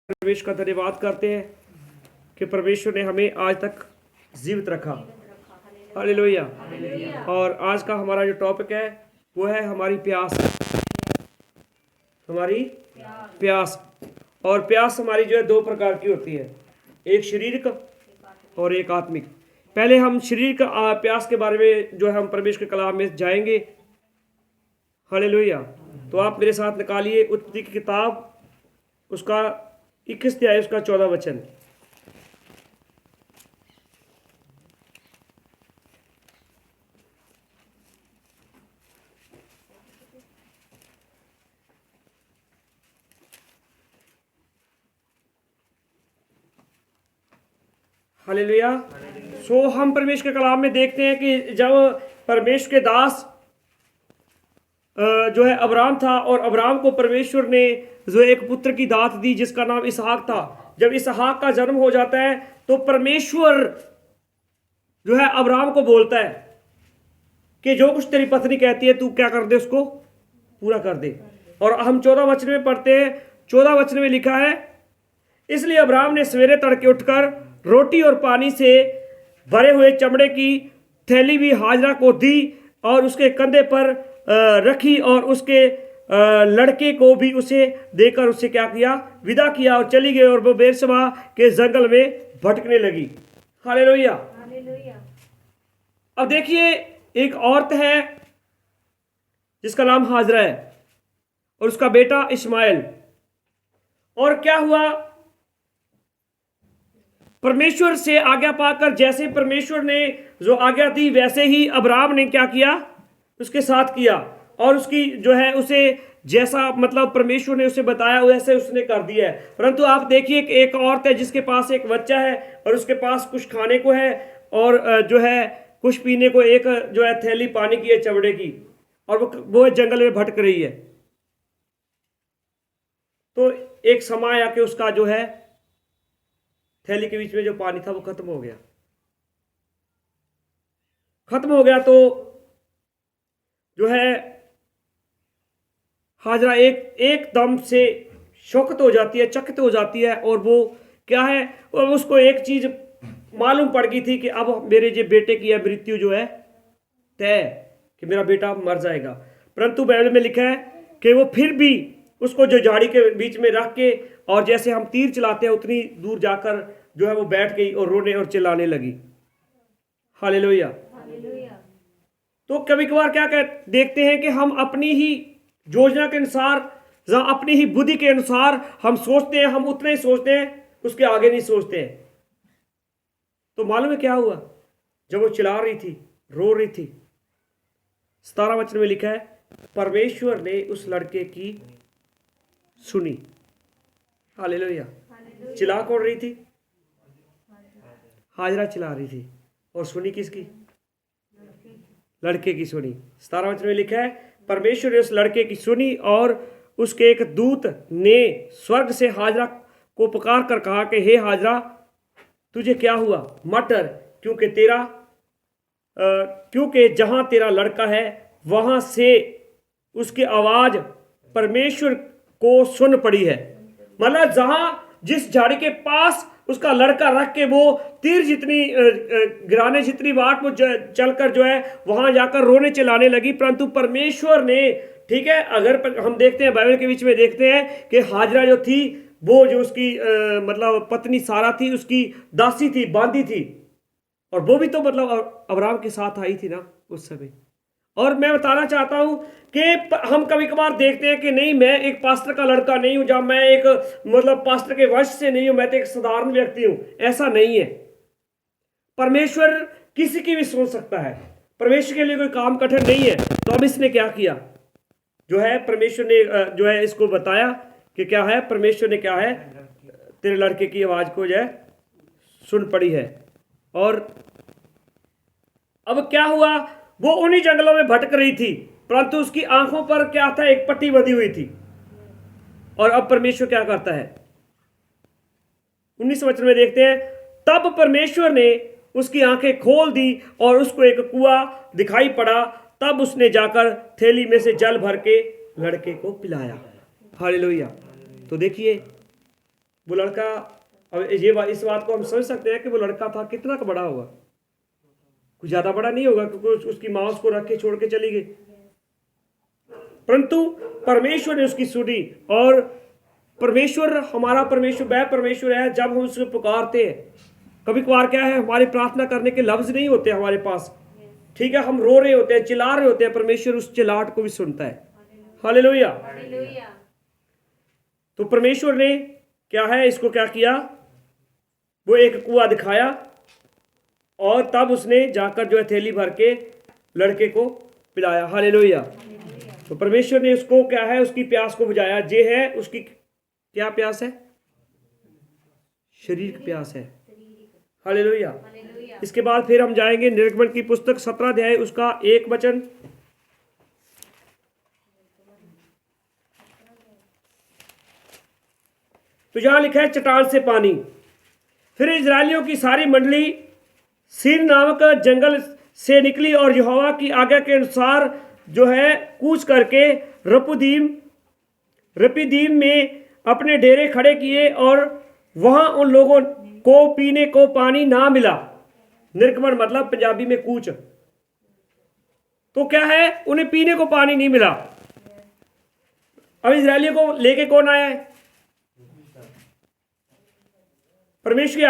परमेश्वर का धन्यवाद करते हैं कि परमेश्वर ने हमें आज तक जीवित रखा। हालेलुया। और आज का हमारा जो टॉपिक है वो है हमारी प्यास। हमारी प्यास। और प्यास हमारी जो है दो प्रकार की होती है, एक शारीरिक और एक आत्मिक। पहले हम शारीरिक प्यास के बारे में जो है हम परमेश्वर के कलाम में जाएंगे। हालेलुया। तो आप मेरे साथ निकालिए उत्पत्ति की किताब, उसका 21 अध्याय, उसका 14 वचन। हालेलुया। सो हम परमेश्वर के कलाम में देखते हैं कि जब परमेश्वर के दास जो है अब्राम था, और अब्राम को परमेश्वर ने जो एक पुत्र की दात दी जिसका नाम इसहाक था। जब इसहाक का जन्म हो जाता है तो परमेश्वर जो है अब्राम को बोलता है कि जो कुछ तेरी पत्नी कहती है तू क्या कर दे, उसको पूरा कर दे। और हम 14 वचन में पढ़ते हैं। 14 वचन में लिखा है, इसलिए अब्राम ने सवेरे तड़के उठकर रोटी और पानी से भरे हुए चमड़े की थैली भी हाजरा को दी और उसके कंधे पर रखी, और उसके लड़के को भी उसे देकर उससे क्या किया, विदा किया, और चली गई, और वो बेरशबा के जंगल में भटकने लगी। हालेलुया। अब देखिए, एक औरत है जिसका नाम हाजरा है और उसका बेटा इस्माइल। और क्या हुआ, परमेश्वर से आज्ञा पाकर जैसे परमेश्वर ने जो आज्ञा दी वैसे ही अब्राम ने क्या किया, उसके साथ किया, और उसकी जो है उसे जैसा मतलब परमेश्वर ने उसे बताया वैसे उसने कर दिया है। परंतु आप देखिए कि एक औरत है जिसके पास एक बच्चा है और उसके पास कुछ खाने को है और जो है कुछ पीने को, एक जो है थैली पानी की है चमड़े की, और वो जंगल में भटक रही है। तो एक समय आके उसका जो है थैली के बीच में जो पानी था वो खत्म हो गया। तो जो है हाजरा एकदम से शौकत हो जाती है, चकित हो जाती है, और वो क्या है, अब उसको एक चीज मालूम पड़ गई थी कि अब मेरे जो बेटे की मृत्यु जो है तय, कि मेरा बेटा मर जाएगा। परंतु बाइबल में लिखा है कि वो फिर भी उसको जो झाड़ी के बीच में रख के, और जैसे हम तीर चलाते हैं उतनी दूर जाकर जो है वो बैठ गई और रोने और चिल्लाने लगी। हालेलुया। तो कभी कभार क्या देखते हैं कि हम अपनी ही योजना के अनुसार, अपनी ही बुद्धि के अनुसार हम सोचते हैं, हम उतना ही सोचते हैं, उसके आगे नहीं सोचते हैं। तो मालूम है क्या हुआ, जब वो चिल्ला रही थी, रो रही थी, 17 वचन में लिखा है, परमेश्वर ने उस लड़के की सुनी। हालेलुया। चिल्ला कौन रही थी? हाजरा चिल्ला रही थी, और सुनी किसकी? लड़के की सुनी। 17 वचन में लिखा है, परमेश्वर ने उस लड़के की सुनी, और उसके एक दूत ने स्वर्ग से हाजरा को पुकार कर कहा कि हे हाजरा, तुझे क्या हुआ? मत डर, क्योंकि जहां तेरा लड़का है वहां से उसकी आवाज परमेश्वर को सुन पड़ी है। मतलब जहां जिस झाड़ी के पास उसका लड़का रख के वो तीर जितनी गिराने जितनी बात वो चलकर जो है वहां जाकर रोने चिल्लाने लगी। परंतु परमेश्वर ने, ठीक है, अगर हम देखते हैं बाइबल के बीच में देखते हैं कि हाजरा जो थी वो जो उसकी मतलब पत्नी सारा थी, उसकी दासी थी, बांदी थी, और वो भी तो मतलब अब्राम के साथ आई थी ना उस समय। और मैं बताना चाहता हूं कि हम कभी कभार देखते हैं कि नहीं, मैं एक पास्टर का लड़का नहीं हूं, जब मैं एक मतलब पास्टर के वंश से नहीं हूं, मैं तो एक साधारण व्यक्ति हूं। ऐसा नहीं है। परमेश्वर किसी की भी सोच सकता है, परमेश्वर के लिए कोई काम कठिन नहीं है। तो अब इसने क्या किया, जो है परमेश्वर ने जो है इसको बताया कि क्या है, परमेश्वर ने क्या है, तेरे लड़के की आवाज को जो है सुन पड़ी है। और अब क्या हुआ, वो उन्हीं जंगलों में भटक रही थी, परंतु उसकी आंखों पर क्या था, एक पट्टी बंधी हुई थी। और अब परमेश्वर क्या करता है, 19 वचन में देखते हैं, तब परमेश्वर ने उसकी आंखें खोल दी और उसको एक कुआं दिखाई पड़ा। तब उसने जाकर थैली में से जल भर के लड़के को पिलाया। हालेलुया। तो देखिए, वो लड़का, अब इस बात को हम समझ सकते हैं कि वो लड़का था कितना का बड़ा होगा, कुछ ज्यादा बड़ा नहीं होगा, क्योंकि उसकी माँ उसको रख के छोड़ के चली गई। परंतु परमेश्वर ने उसकी सुनी, और परमेश्वर, हमारा परमेश्वर वह परमेश्वर है जब हम उसको पुकारते हैं। कभी कभार क्या है, हमारी प्रार्थना करने के लफ्ज नहीं होते हमारे पास, ठीक है, हम रो रहे होते हैं, चिल्ला रहे होते हैं, परमेश्वर उस चिल्लाहट को भी सुनता है। हालेलुया। तो परमेश्वर ने क्या है, इसको क्या किया, वो एक कुआं दिखाया, और तब उसने जाकर जो है थैली भर के लड़के को पिलाया। हालेलुया। तो परमेश्वर ने उसको क्या है, उसकी प्यास को बुझाया। ये है उसकी क्या प्यास है, शरीर की प्यास है। हालेलुया। इसके बाद फिर हम जाएंगे निर्गमन की पुस्तक 17 अध्याय उसका 1 वचन। तो यहां लिखा है चट्टान से पानी। फिर इजरायलियों की सारी मंडली सीन नामक जंगल से निकली और यहोवा की आज्ञा के अनुसार जो है कूच करके रपीदीम में अपने डेरे खड़े किए, और वहां उन लोगों को पीने को पानी ना मिला। निर्गमन मतलब पंजाबी में कूच। तो क्या है, उन्हें पीने को पानी नहीं मिला। अब इजरायलियों को लेके कौन आया है, परमेश्वर की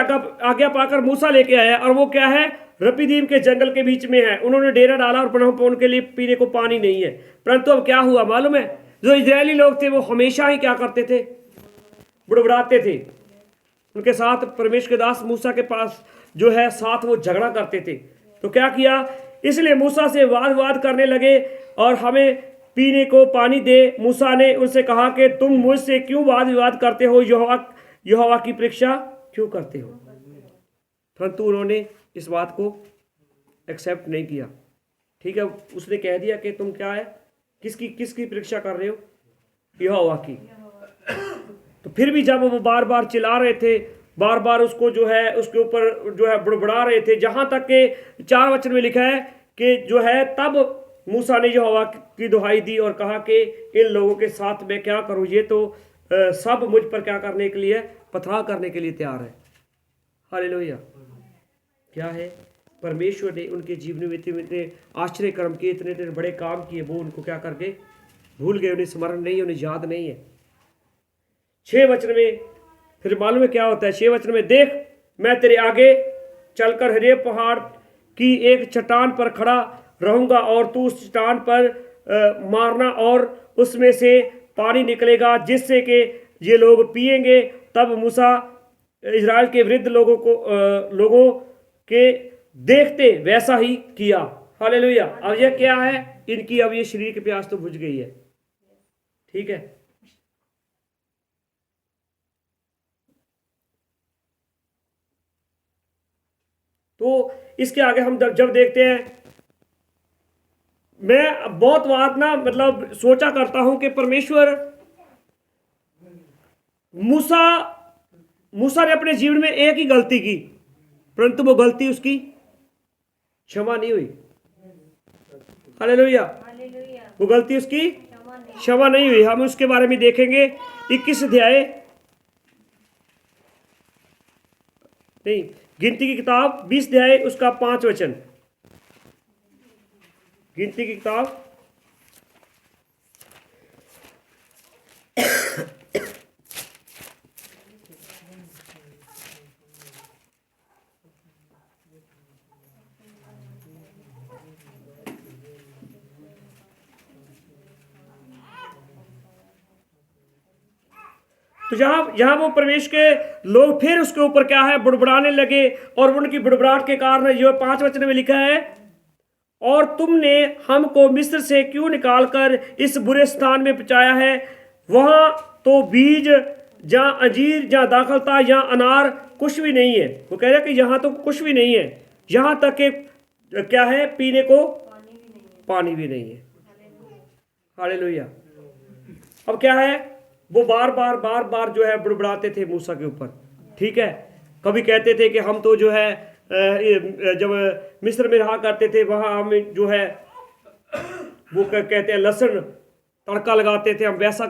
आज्ञा पाकर मूसा लेके आया, और वो क्या है, रपीदीम के जंगल के बीच में है। उन्होंने डेरा डाला और उनके लिए पीने को पानी नहीं है। परंतु अब क्या हुआ मालूम है, जो इजरायली लोग थे वो हमेशा ही क्या करते थे, बुड़बुड़ाते थे। उनके साथ परमेश्वर के दास मूसा के पास जो है साथ वो झगड़ा करते थे। तो क्या किया, इसलिए मूसा से वाद करने लगे और हमें पीने को पानी दे। मूसा ने उनसे कहा कि तुम मुझसे क्यों वाद विवाद करते हो, यहोवा की परीक्षा क्यों करते हो। परंतु उन्होंने इस बात को एक्सेप्ट नहीं किया। ठीक है, उसने कह दिया कि तुम क्या है, किसकी परीक्षा कर रहे हो, यहोवा की। तो फिर भी जब वो बार बार चिल्ला रहे थे, बार बार उसको जो है उसके ऊपर जो है बुड़बुड़ा रहे थे, जहां तक के 4 वचन में लिखा है कि जो है तब मूसा ने यहोवा की दुहाई दी और कहा कि इन लोगों के साथ मैं क्या करूं, ये तो सब मुझ पर क्या करने के लिए, पथराव करने के लिए तैयार है। हालेलुया। क्या है, परमेश्वर ने उनके जीवन में इतने आश्चर्य कर्म किए, इतने बड़े काम किए, वो उनको क्या करके भूल गए, उन्हें स्मरण नहीं, उन्हें याद नहीं है। 6 वचन में फिर मालूम है क्या होता है, 6 वचन में, देख मैं तेरे आगे चलकर हरे पहाड़ की एक चट्टान पर खड़ा रहूंगा, और तू उस चट्टान पर मारना और उसमें से पानी निकलेगा जिससे कि ये लोग पिएंगे। तब मूसा इजराइल के वृद्ध लोगों के देखते वैसा ही किया। हालेलुया। अब ये क्या है, इनकी अब ये शरीर की प्यास तो बुझ गई है। ठीक है, तो इसके आगे हम जब देखते हैं, मैं बहुत बात ना मतलब सोचा करता हूं कि परमेश्वर मूसा ने अपने जीवन में एक ही गलती की, परंतु वो गलती उसकी क्षमा नहीं हुई। हालेलुया। वो गलती उसकी क्षमा नहीं हुई। हम उसके बारे में देखेंगे 21 अध्याय, नहीं, गिनती की किताब 20 अध्याय उसका 5 वचन। गिनती की किताब तो जहां वो परमेश के लोग फिर उसके ऊपर क्या है, बुड़बुड़ाने लगे, और उनकी बुड़बुड़ाहट के कारण जो 5 वचन में लिखा है, और तुमने हमको मिस्र से क्यों निकालकर इस बुरे स्थान में पहुंचाया है, वहां तो बीज जहां अंजीर जहां दाखलता जहां अनार कुछ भी नहीं है। वो कह रहे कि यहां तो कुछ भी नहीं है, यहां तक के क्या है, पीने को पानी भी नहीं है। हालेलुया। अब क्या है, वो बार बार जो है बुड़बुड़ाते थे मूसा के ऊपर। ठीक है, कभी कहते थे कि हम तो जो है जब मिस्र में रहा करते थे वहां हम जो है वो कहते हैं लहसुन तड़का लगाते थे, हम वैसा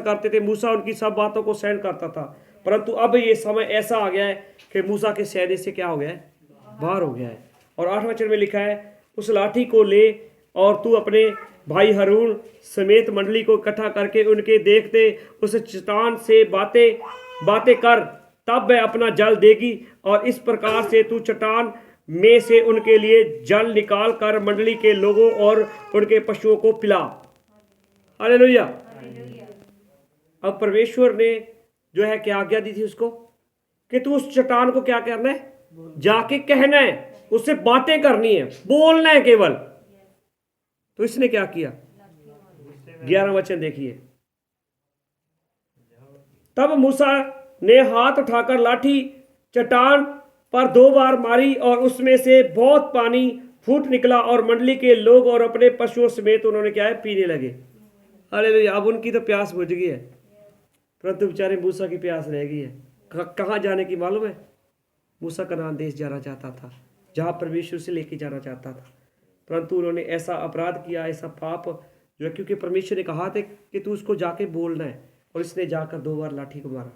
करते थे। मूसा उनकी सब बातों को सहन करता था, परंतु अब ये समय ऐसा आ गया है कि मूसा के सहने से क्या हो गया है, बाहर हो गया है। और 8वें वचन में लिखा है, उस लाठी को ले और तू अपने भाई हारून समेत मंडली को इकट्ठा करके उनके देखते उस चट्टान से बातें कर, तब वह अपना जल देगी। और इस प्रकार से तू चट्टान में से उनके लिए जल निकाल कर मंडली के लोगों और उनके पशुओं को पिला। हालेलुया। अब परमेश्वर ने जो है क्या आज्ञा दी थी उसको कि तू उस चट्टान को क्या करना है, जाके कहना है, उससे बातें करनी है, बोलना है केवल। तो इसने क्या किया, 11वां वचन देखिए। तब मूसा ने हाथ उठाकर लाठी चट्टान पर 2 बार मारी और उसमें से बहुत पानी फूट निकला और मंडली के लोग और अपने पशुओं समेत उन्होंने क्या है, पीने लगे। हालेलुया। अब उनकी तो प्यास बुझ गई है, परंतु बेचारे मूसा की प्यास रह गई है। कहाँ जाने की मालूम है? मूसा कनान देश जाना चाहता था, जहाँ परमेश्वर से लेके जाना चाहता था, परंतु उन्होंने ऐसा अपराध किया, ऐसा पाप जो है, क्योंकि परमेश्वर ने कहा था कि तू उसको जाके बोलना है, और इसने जाकर 2 बार लाठी को मारा।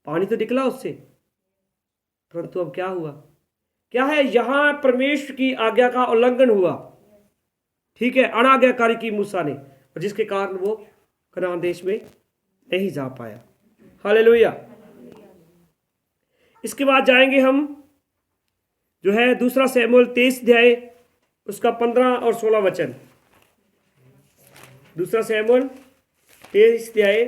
पानी तो निकला उससे, परंतु अब क्या हुआ, क्या है, यहां परमेश्वर की आज्ञा का उल्लंघन हुआ। ठीक है, अनाज्ञाकारी की मूसा ने, और जिसके कारण वो कनान देश में नहीं जा पाया। हालेलुया। इसके बाद जाएंगे हम जो है 2 शमूएल 23 अध्याय उसका 15 और 16 वचन। 2 शमूएल 23 अध्याय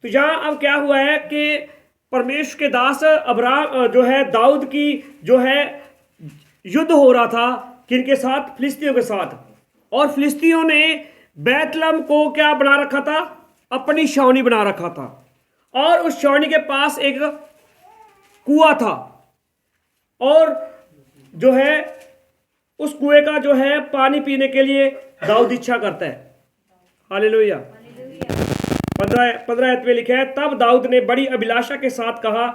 तो यहां अब क्या हुआ है कि परमेश्वर के दास अब्राहम जो है दाऊद की जो है युद्ध हो रहा था किनके साथ, फिलिस्तियों के साथ। और फिलिस्तियों ने बैतलहम को क्या बना रखा था, अपनी छावनी बना रखा था। और उस छावनी के पास एक कुआं था, और जो है उस कुएं का जो है पानी पीने के लिए दाऊद इच्छा करता है। हालेलुया। 15 में लिखा है, तब दाऊद ने बड़ी अभिलाषा के साथ कहा,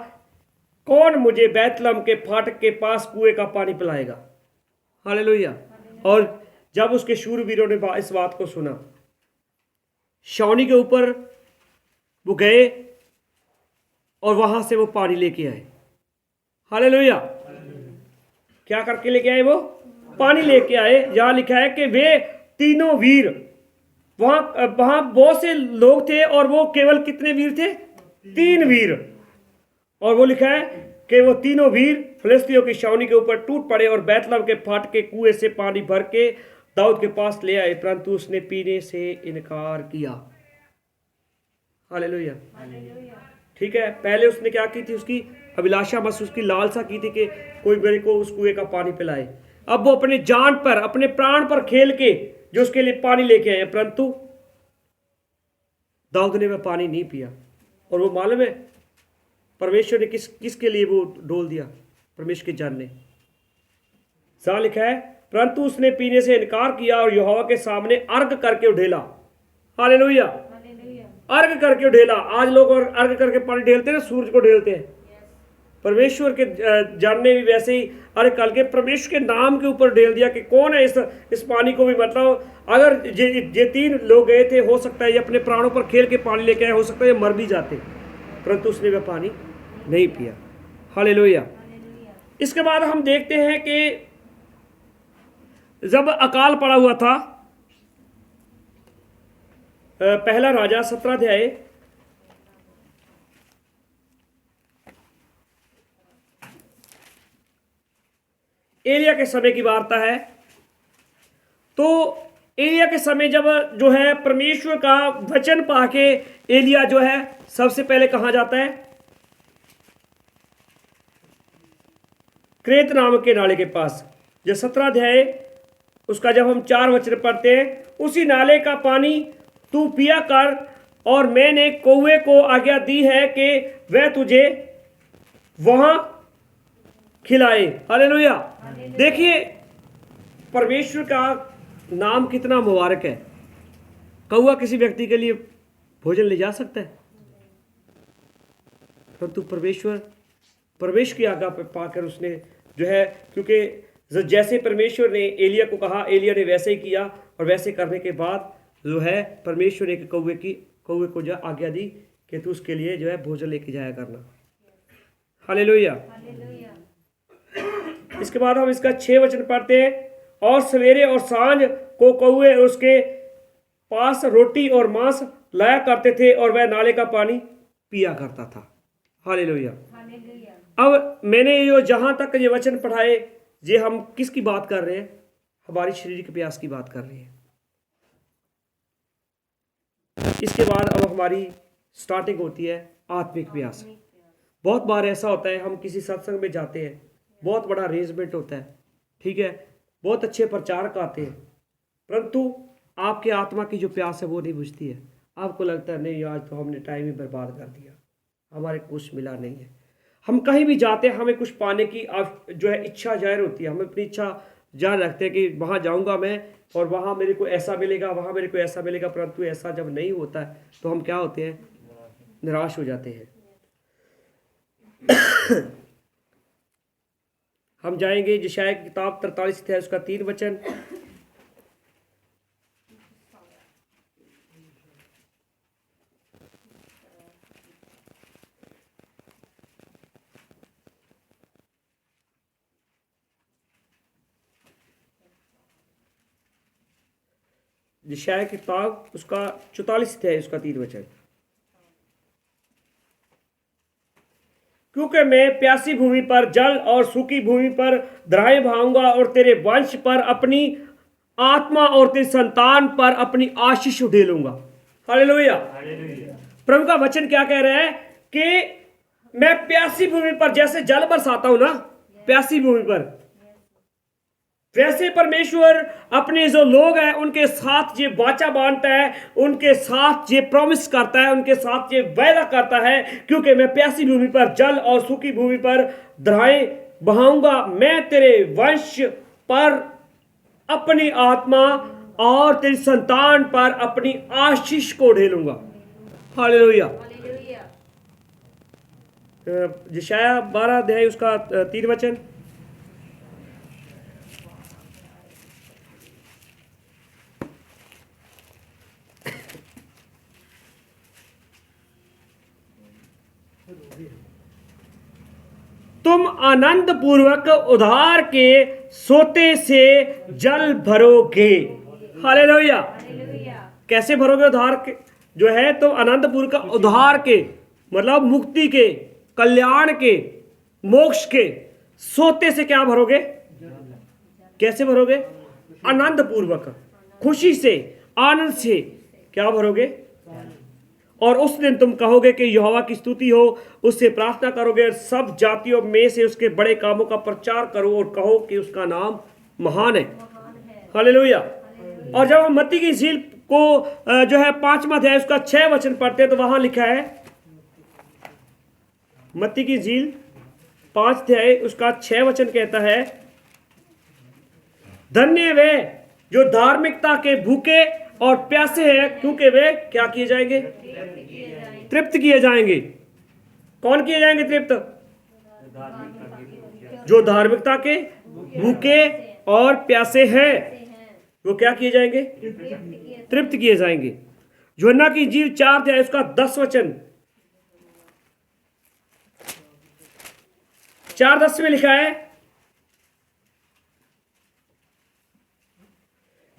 कौन मुझे बैतलहम के फाटक के पास कुएं का पानी पिलाएगा। हालेलुया। और जब उसके शूरवीरों ने इस बात को सुना, छावनी के ऊपर वो गए और वहां से वो पानी लेके आए। हालेलुया। क्या करके लेके आए, वो पानी लेके आए। यहां लिखा है कि वे तीनों वीर, वहां बहुत से लोग थे, और वो केवल कितने वीर थे, 3 वीर। और वो लिखा है कि वो तीनों वीर फिलिस्तियों की छावनी के ऊपर टूट पड़े और बैतलहम के फाटक के कुएं से पानी भर के दाऊद के पास ले आए, परंतु उसने पीने से इनकार किया। हालेलुया। ठीक है, पहले उसने क्या की थी, उसकी अभिलाषा, बस उसकी लालसा की थी कि कोई मेरे को उस कुएं का पानी पिलाए। अब वो अपने जान पर, अपने प्राण पर खेल के जो उसके लिए पानी लेके आए, परंतु दाऊद ने वह पानी नहीं पिया। और वो मालूम है परमेश्वर ने किसके लिए वो डोल दिया, परमेश्वर के जन ने। सा लिखा है, परंतु उसने पीने से इनकार किया और यहोवा के सामने अर्घ करके उठेला। हालेलुया। अर्घ करके उठेला। आज लोग और अर्घ करके पानी ढेलते हैं, सूरज को ढेलते हैं। परमेश्वर के जन ने भी वैसे ही अर्घ करके परमेश्वर के नाम के ऊपर ढेल दिया कि कौन है इस पानी को भी, मतलब अगर ये 3 लोग गए थे, हो सकता है ये अपने प्राणों पर खेल के पानी लेके आए, हो सकता है ये मर भी जाते, परंतु उसने वह पानी नहीं पिया। हालेलुया। इसके बाद हम देखते हैं कि जब अकाल पड़ा हुआ था, पहला राजा 17 अध्याय एलिया के समय की वार्ता है। तो एलिया के समय जब जो है परमेश्वर का वचन पाके एलिया जो है सबसे पहले कहाँ जाता है, क्रेत नामक के नाले के पास। जो 17 अध्याय उसका जब हम 4 वचन पढ़ते हैं, उसी नाले का पानी तू पिया कर, और मैंने कौवे को आज्ञा दी है कि वह तुझे वहां खिलाए। हालेलुया। देखिए परमेश्वर का नाम कितना मुबारक है। कौवा किसी व्यक्ति के लिए भोजन ले जा सकता है? परंतु परमेश्वर की आज्ञा पर पाकर उसने जो है, क्योंकि जैसे परमेश्वर ने एलिया को कहा, एलिया ने वैसे ही किया, और वैसे करने के बाद जो है परमेश्वर ने एक कौवे को जो आज्ञा दी कि तू उसके लिए जो है भोजन लेके जाया करना। हालेलुया। इसके बाद हम इसका 6 वचन पढ़ते हैं। और सवेरे और सांझ को कौवे उसके पास रोटी और मांस लाया करते थे और वह नाले का पानी पिया करता था। हालेलुया। अब मैंने ये जहां तक ये वचन पढ़ाए, ये हम किसकी बात कर रहे हैं? हमारी शारीरिक प्यास की बात कर रहे हैं। इसके बाद अब हमारी स्टार्टिंग होती है आत्मिक प्यास। बहुत बार ऐसा होता है, हम किसी सत्संग में जाते हैं, बहुत बड़ा अरेंजमेंट होता है, ठीक है, बहुत अच्छे प्रचारक आते हैं, परंतु आपके आत्मा की जो प्यास है वो नहीं बुझती है। आपको लगता है नहीं, आज तो हमने टाइम ही बर्बाद कर दिया, हमारे कुछ मिला नहीं है। हम कहीं भी जाते हैं, हमें कुछ पाने की जो है इच्छा जाहिर होती है, हम अपनी इच्छा जाहिर रखते हैं कि वहाँ जाऊँगा मैं और वहाँ मेरे को ऐसा मिलेगा, वहाँ मेरे को ऐसा मिलेगा, परंतु ऐसा जब नहीं होता है तो हम क्या होते हैं? निराश हो जाते हैं। हम जाएंगे यशायाह की किताब 43 है, उसका 3 वचन। यशायाह की किताब उसका 44 है, उसका 3 वचन। क्योंकि मैं प्यासी भूमि पर जल और सूखी भूमि पर धाराएं बहाऊंगा और तेरे वंश पर अपनी आत्मा और तेरी संतान पर अपनी आशीष उधेलूंगा। हालेलुया। प्रभु का वचन क्या कह रहा है कि मैं प्यासी भूमि पर जैसे जल बरसाता हूं ना, प्यासी भूमि पर, वैसे परमेश्वर अपने जो लोग हैं उनके साथ ये वाचा बांधता है, उनके साथ ये प्रॉमिस करता है, उनके साथ ये वायदा करता है। क्योंकि मैं प्यासी भूमि पर जल और सूखी भूमि पर धाराएं बहाऊंगा, मैं तेरे वंश पर अपनी आत्मा और तेरी संतान पर अपनी आशीष को ढेलूंगा। हालेलुया। यशायाह 12 अध्याय उसका 3 वचन। तुम आनंद पूर्वक उधार के सोते से जल भरोगे। हालेलुया। कैसे भरोगे उधार के? जो है तो आनंद पूर्वक उधार के मतलब मुक्ति के, कल्याण के, मोक्ष के सोते से क्या भरोगे? कैसे भरोगे? आनंद पूर्वक, खुशी से, आनंद से क्या भरोगे? और उस दिन तुम कहोगे कि यहोवा की स्तुति हो, उससे प्रार्थना करोगे और सब जातियों में से उसके बड़े कामों का प्रचार करो और कहो कि उसका नाम महान है। हालेलुया। और जब हम मत्ती की इंजील को जो है 5वां अध्याय उसका 6 वचन पढ़ते हैं तो वहां लिखा है, मत्ती की इंजील 5 अध्याय उसका 6 वचन कहता है, धन्य वे जो धार्मिकता के भूखे और प्यासे हैं, क्योंकि वे क्या किए जाएंगे? तृप्त किए जाएंगे। कौन किए जाएंगे तृप्त? जो धार्मिकता के भूखे और प्यासे हैं, वो क्या किए जाएंगे? तृप्त किए जाएंगे। यूहन्ना की इंजील 4 अध्याय उसका 10 वचन, 4:10 में लिखा है,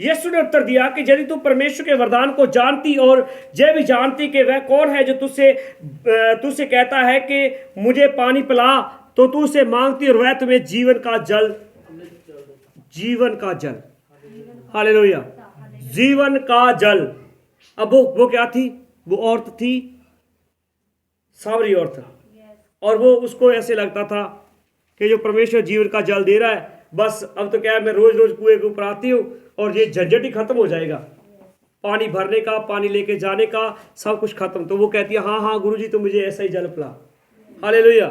यीशु ने उत्तर दिया कि यदि तू परमेश्वर के वरदान को जानती और यह भी जानती कि वह कौन है जो तुझसे कहता है कि मुझे पानी पिला, तो तू उसे मांगती और वह तुम्हें जीवन का जल। हालेलुया। जीवन का जल। अब वो क्या थी? वो औरत थी, सावरी औरत, और वो उसको ऐसे लगता था कि जो परमेश्वर जीवन का जल दे रहा है, बस अब तो क्या है, मैं रोज रोज कुएं के ऊपर आती हूँ और ये झंझट ही खत्म हो जाएगा, पानी भरने का, पानी लेके जाने का, सब कुछ खत्म। तो वो कहती है, हाँ हाँ गुरुजी, तो मुझे ऐसा ही जल पिला। हालेलुया।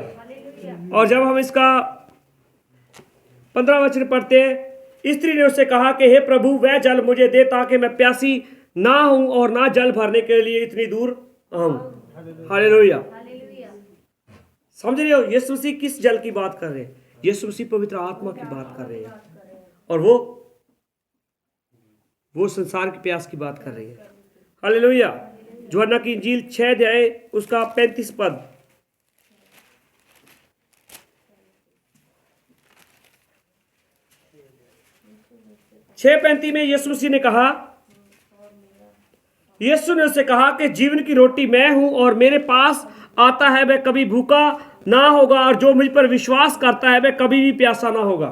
और जब हम इसका 15 वचन पढ़ते हैं, स्त्री ने उससे कहा कि हे प्रभु, वह जल मुझे दे ताकि मैं प्यासी ना हूं और ना जल भरने के लिए इतनी दूर आऊं। हालेलुया। समझ रहे हो? यीशु मसीह किस जल की बात कर रहे हैं? यीशु मसीह पवित्र आत्मा की बात कर रहे हैं, और वो संसार की प्यास की बात कर रही है। हालेलुया। यूहन्ना की इंजील 6 अध्याय उसका 35 पद। 6:35 में यीशु मसीह ने कहा, यीशु ने उससे कहा कि जीवन की रोटी मैं हूं, और मेरे पास आता है वह कभी भूखा ना होगा, और जो मुझ पर विश्वास करता है वह कभी भी प्यासा ना होगा।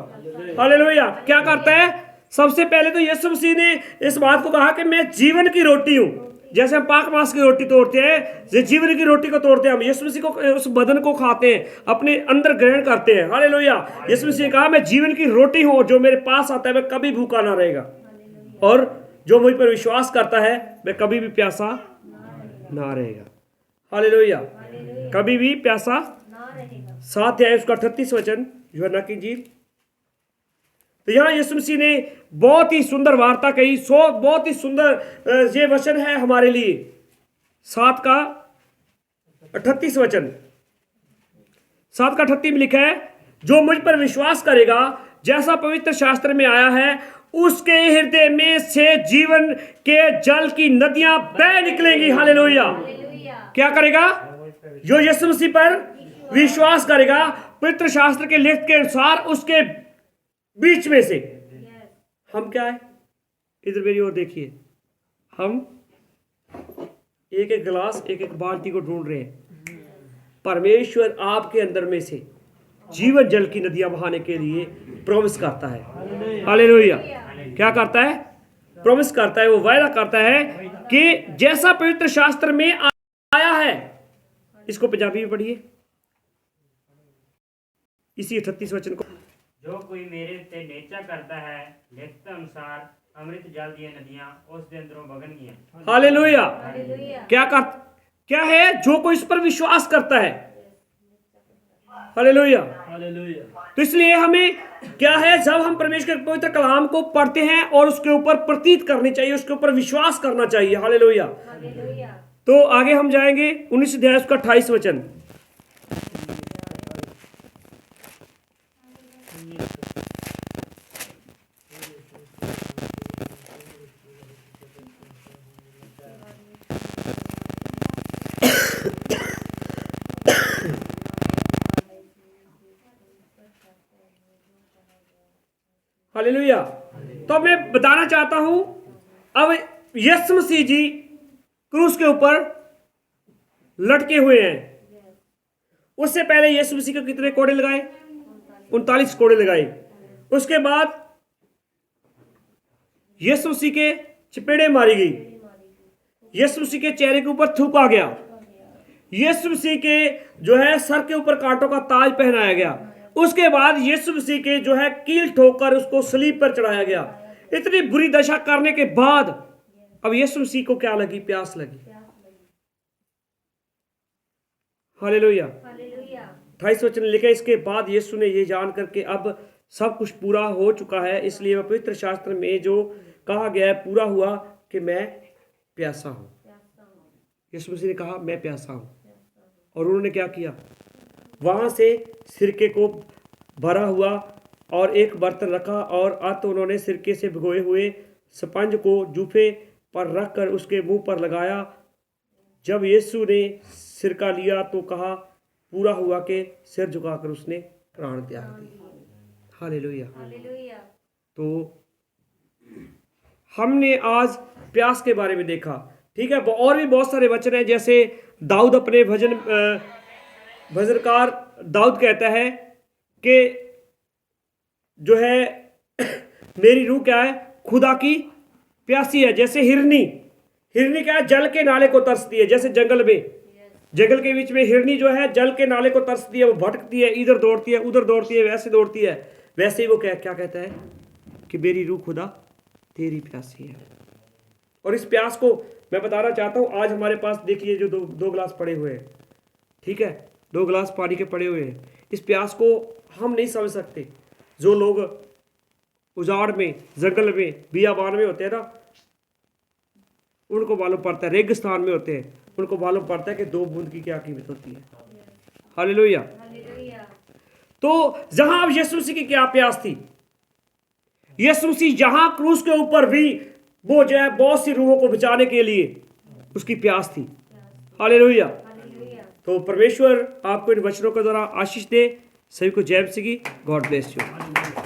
हालेलुया। क्या करता है? सबसे पहले तो यीशु मसीह ने इस बात को कहा कि मैं जीवन की रोटी हूं। जैसे हम पाक मांस की रोटी तोड़ते हैं, जो जीवन की रोटी को तोड़ते हैं, हम यीशु मसीह को उस बदन को खाते हैं, अपने अंदर ग्रहण करते हैं। हालेलुया। यीशु मसीह ने कहा मैं जीवन की रोटी हूं, और जो मेरे पास आता है वह कभी भूखा ना रहेगा, और जो मुझ पर विश्वास करता है वह कभी भी प्यासा ना रहेगा। हालेलुया। कभी भी प्यासा। 7 है उसका 38 वचन, यूहन्ना की इंजील। तो यहाँ यीशु मसीह ने बहुत ही सुंदर वार्ता कही। बहुत ही सुंदर ये वचन है हमारे लिए। 7 का 38 वचन, 7 का 38 में लिखा है, जो मुझ पर विश्वास करेगा, जैसा पवित्र शास्त्र में आया है, उसके हृदय में से जीवन के जल की नदियां बह निकलेंगी। हालेलुया। क्या करेगा? जो यीशु मसीह पर विश्वास करेगा, पवित्र शास्त्र के लिखत के अनुसार उसके बीच में से हम क्या है? इधर मेरी ओर देखिए, हम एक एक गिलास, एक एक बाल्टी को ढूंढ रहे हैं। परमेश्वर आपके अंदर में से जीवन जल की नदियां बहाने के लिए प्रॉमिस करता है। हालेलुया। क्या करता है? प्रॉमिस करता है, वो वायदा करता है कि जैसा पवित्र शास्त्र में आया है। इसको पंजाबी में पढ़िए, इसी 38 वचन को। जो कोई मेरे ते नेचा करता है, लिखत अनुसार अमृत जल दी नदियां उस दे अंदरों बगनगियां। हालेलुया। क्या है? जो कोई इस पर विश्वास करता है। हालेलुया। तो इसलिए हमें क्या है, जब हम परमेश्वर के पवित्र कलाम को पढ़ते हैं और उसके ऊपर प्रतीत करनी चाहिए, उसके ऊपर विश्वास करना चाहिए। हालेलुया। तो आगे हम जाएंगे 19 अध्याय उसका 28 वचन। हालेलुया। तो मैं बताना चाहता हूं, अब यीशु मसीह जी क्रूस के ऊपर लटके हुए हैं। उससे पहले यीशु मसीह को कितने कोड़े लगाए? 39 कोड़े लगाए। उसके बाद यीशु मसीह के चपेड़े मारी गई, यीशु मसीह के चेहरे के ऊपर थूका गया, यीशु मसीह के जो है सर के ऊपर कांटों का ताज पहनाया गया। उसके बाद यीशु मसीह के जो है कील ठोकर उसको सलीब पर चढ़ाया गया। इतनी बुरी दशा करने के बाद अब यीशु मसीह को क्या लगी? प्यास लगी। हालेलुया। 28 वचन लिखे, इसके बाद यीशु ने ये जान करके अब सब कुछ पूरा हो चुका है, इसलिए पवित्र शास्त्र में जो कहा गया है पूरा हुआ कि मैं प्यासा हूं। यीशु मसीह ने कहा मैं प्यासा हूं, और उन्होंने क्या किया? वहां से सिरके को भरा हुआ और एक बर्तन रखा, और अत उन्होंने सिरके से भिगोए हुए स्पंज को जूफे पर रखकर उसके मुंह पर लगाया। जब यीशु ने सिरका लिया तो कहा पूरा हुआ के सिर झुकाकर उसने प्राण त्याग दिए। हालेलुया। तो हमने आज प्यास के बारे में देखा, ठीक है। और भी बहुत सारे वचन हैं, जैसे दाऊद अपने भजनकार दाऊद कहता है कि जो है मेरी रूह क्या है? खुदा की प्यासी है। जैसे हिरनी क्या है? जल के नाले को तरसती है। जैसे जंगल के बीच में हिरनी जो है जल के नाले को तरसती है, वो भटकती है, इधर दौड़ती है, उधर दौड़ती है, वैसे दौड़ती है। वैसे ही वो क्या कहता है कि मेरी रूह खुदा तेरी प्यासी है। और इस प्यास को मैं बताना चाहता हूं, आज हमारे पास देखिए जो दो गिलास पड़े हुए हैं, ठीक है, 2 गिलास पानी के पड़े हुए हैं। इस प्यास को हम नहीं समझ सकते। जो लोग उजाड़ में, जंगल में, बियाबान में होते हैं ना, उनको मालूम पड़ता है। रेगिस्तान में होते हैं, उनको मालूम पड़ता है कि 2 बूंद की क्या कीमत होती है। हालेलुया। तो जहां अब यीशु मसीह की क्या प्यास थी, यीशु मसीह जहां क्रूस के ऊपर भी वो जो है बहुत सी रूहों को बचाने के लिए उसकी प्यास थी। हालेलुया। तो परमेश्वर आपको इन वचनों के द्वारा आशीष दे। सभी को जय मसीह की। God bless you.